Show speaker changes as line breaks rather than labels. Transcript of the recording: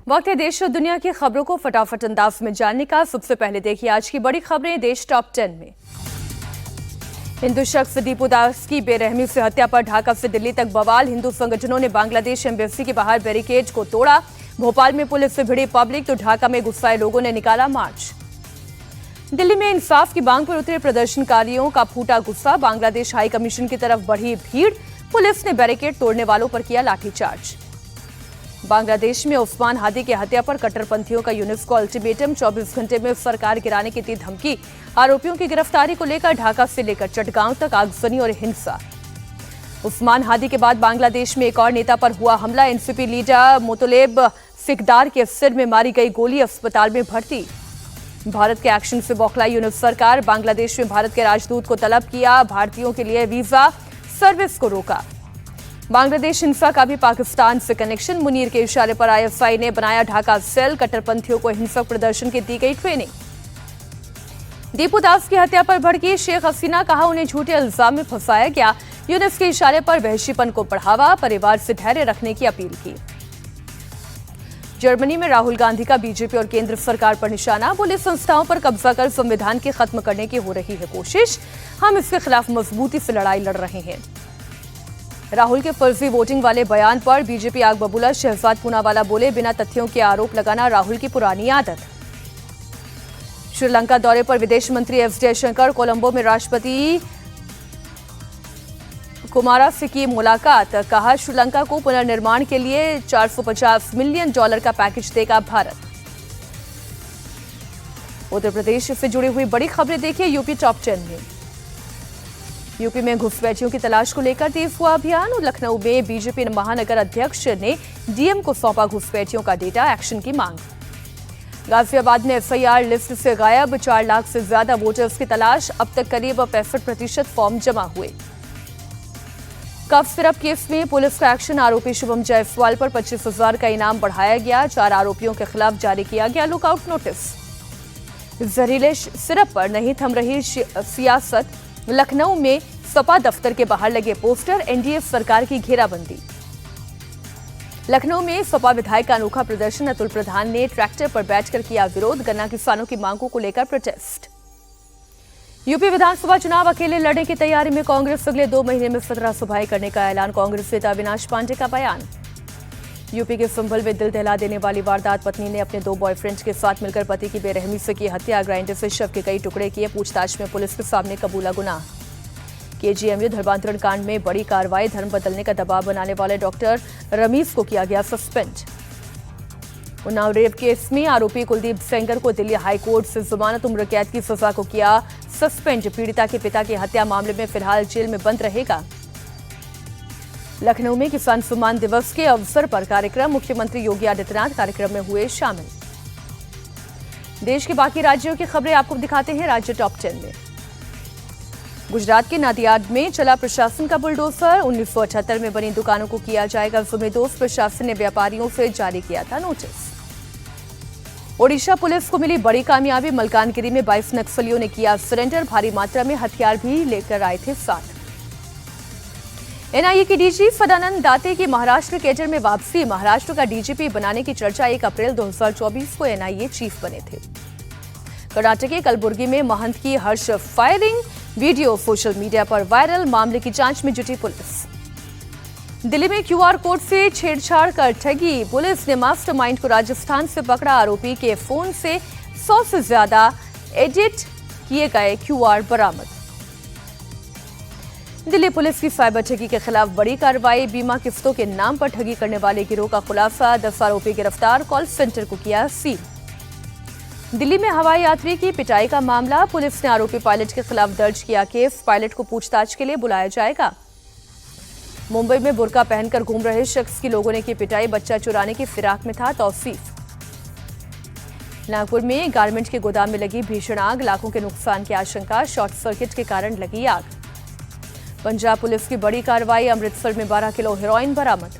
वक्त है देश और दुनिया की खबरों को फटाफट अंदाज में जानने का। सबसे पहले देखिए आज की बड़ी खबरें देश टॉप 10 में। हिंदू शख्स दीपू दास की बेरहमी से हत्या पर ढाका से दिल्ली तक बवाल। हिंदू संगठनों ने बांग्लादेश एम्बेसी के बाहर बैरिकेड को तोड़ा। भोपाल में पुलिस से भिड़ी पब्लिक तो ढाका में गुस्साए लोगों ने निकाला मार्च। दिल्ली में इंसाफ की मांग पर उतरे प्रदर्शनकारियों का फूटा गुस्सा। बांग्लादेश हाई कमीशन की तरफ बढ़ी भीड़। पुलिस ने बैरिकेड तोड़ने वालों पर किया लाठीचार्ज। बांग्लादेश में उस्मान हादी की हत्या पर कट्टरपंथियों का यूनेस्को अल्टीमेटम। 24 घंटे में सरकार गिराने की दी धमकी। आरोपियों की गिरफ्तारी को लेकर ढाका से लेकर चटगांव तक आगजनी और हिंसा। उस्मान हादी के बाद बांग्लादेश में एक और नेता पर हुआ हमला। एनसीपी लीडर मोतलेब फिकदार के सिर में मारी गई गोली, अस्पताल में भर्ती। भारत के एक्शन से बौखलाई यूनिट सरकार। बांग्लादेश में भारत के राजदूत को तलब किया। भारतीयों के लिए वीजा सर्विस को रोका। बांग्लादेश हिंसा का भी पाकिस्तान से कनेक्शन। मुनीर के इशारे पर आईएसआई ने बनाया ढाका सेल। कट्टरपंथियों को हिंसक प्रदर्शन की दी गई ट्रेनिंग। दीपू दास की हत्या पर भड़की शेख हसीना, कहा उन्हें झूठे इल्जाम में फंसाया गया। यूनिस के इशारे पर वहशीपन को बढ़ावा। परिवार से धैर्य रखने की अपील की। जर्मनी में राहुल गांधी का बीजेपी और केंद्र सरकार पर निशाना। पुलिस संस्थाओं पर कब्जा कर संविधान की खत्म करने की हो रही है कोशिश। हम इसके खिलाफ मजबूती से लड़ाई लड़ रहे हैं। राहुल के फर्जी वोटिंग वाले बयान पर बीजेपी आग बबूला। शहजाद पूनावाला बोले, बिना तथ्यों के आरोप लगाना राहुल की पुरानी आदत। श्रीलंका दौरे पर विदेश मंत्री एस जयशंकर। कोलंबो में राष्ट्रपति कुमारा से की मुलाकात। कहा, श्रीलंका को पुनर्निर्माण के लिए $450 मिलियन का पैकेज देगा भारत। उत्तर प्रदेश से जुड़ी हुई बड़ी खबरें देखिए यूपी टॉप 10 में। यूपी में घुसपैठियों की तलाश को लेकर तेज हुआ अभियान। और लखनऊ में बीजेपी महानगर अध्यक्ष ने डीएम को सौंपा घुसपैठियों का डेटा, एक्शन की मांग। गाजियाबाद में एफआईआर लिस्ट से गायब। 4 लाख से ज्यादा वोटर्स की तलाश। अब तक करीब 65% फॉर्म जमा हुए। कफ सिरप केस में पुलिस का एक्शन। आरोपी शुभम जायसवाल पर 25,000 का इनाम बढ़ाया गया। 4 आरोपियों के खिलाफ जारी किया गया लुकआउट नोटिस। जहरीले सिरप पर नहीं थम रही सियासत। लखनऊ में सपा दफ्तर के बाहर लगे पोस्टर। एनडीए सरकार की घेराबंदी। लखनऊ में सपा विधायक का अनोखा प्रदर्शन। अतुल प्रधान ने ट्रैक्टर पर बैठकर किया विरोध। गन्ना किसानों की मांगों को लेकर प्रोटेस्ट। यूपी विधानसभा चुनाव अकेले लड़ने की तैयारी में कांग्रेस। अगले 2 महीने में 17 सभाएं करने का ऐलान। कांग्रेस नेता अविनाश पांडे का बयान। यूपी के संभल में दिल दहला देने वाली वारदात। पत्नी ने अपने 2 बॉयफ्रेंड के साथ मिलकर पति की बेरहमी से की हत्या। ग्राइंडर से शव के कई टुकड़े किए। पूछताछ में पुलिस के सामने कबूला गुनाह। केजीएमयू धर्मांतरण कांड में बड़ी कार्रवाई। धर्म बदलने का दबाव बनाने वाले डॉक्टर रमीज को किया गया सस्पेंड। उन्नाव रेप केस में आरोपी कुलदीप सेंगर को दिल्ली हाईकोर्ट से जमानत उम्र कैद की सजा को किया सस्पेंड। पीड़िता के पिता की हत्या मामले में फिलहाल जेल में बंद रहेगा। लखनऊ में किसान सम्मान दिवस के अवसर पर कार्यक्रम। मुख्यमंत्री योगी आदित्यनाथ कार्यक्रम में हुए शामिल। देश के बाकी राज्यों की खबरें आपको दिखाते हैं राज्य टॉप 10 में। गुजरात के नादियाड में चला प्रशासन का बुलडोजर। 1978 में बनी दुकानों को किया जाएगा जुमेदोज। प्रशासन ने व्यापारियों से जारी किया था नोटिस। ओडिशा पुलिस को मिली बड़ी कामयाबी। मलकानगिरी में 22 नक्सलियों ने किया सरेंडर। भारी मात्रा में हथियार भी लेकर आए थे साथ। एनआईए के डीजी सदानंद दाते की महाराष्ट्र कैडर में वापसी। महाराष्ट्र का डीजीपी बनाने की चर्चा 1 अप्रैल 2024 को एनआईए चीफ बने थे। कर्नाटक के कलबुर्गी में महंत की हर्ष फायरिंग। वीडियो सोशल मीडिया पर वायरल। मामले की जांच में जुटी पुलिस। दिल्ली में क्यूआर कोड से छेड़छाड़ कर ठगी। पुलिस ने मास्टरमाइंड को राजस्थान से पकड़ा। आरोपी के फोन से 100 से ज्यादा एडिट किए गए क्यूआर बरामद। दिल्ली पुलिस की साइबर ठगी के खिलाफ बड़ी कार्रवाई। बीमा किस्तों के नाम पर ठगी करने वाले गिरोह का खुलासा। 10 आरोपी गिरफ्तार। कॉल सेंटर को किया सील। दिल्ली में हवाई यात्री की पिटाई का मामला। पुलिस ने आरोपी पायलट के खिलाफ दर्ज किया केस। पायलट को पूछताछ के लिए बुलाया जाएगा। मुंबई में बुर्का पहनकर घूम रहे शख्स की लोगों ने की पिटाई। बच्चा चुराने की फिराक में था तौसीफ। नागपुर में गारमेंट के गोदाम में लगी भीषण आग। लाखों के नुकसान की आशंका। शॉर्ट सर्किट के कारण लगी आग। पंजाब पुलिस की बड़ी कार्रवाई। अमृतसर में 12 किलो हेरोइन बरामद।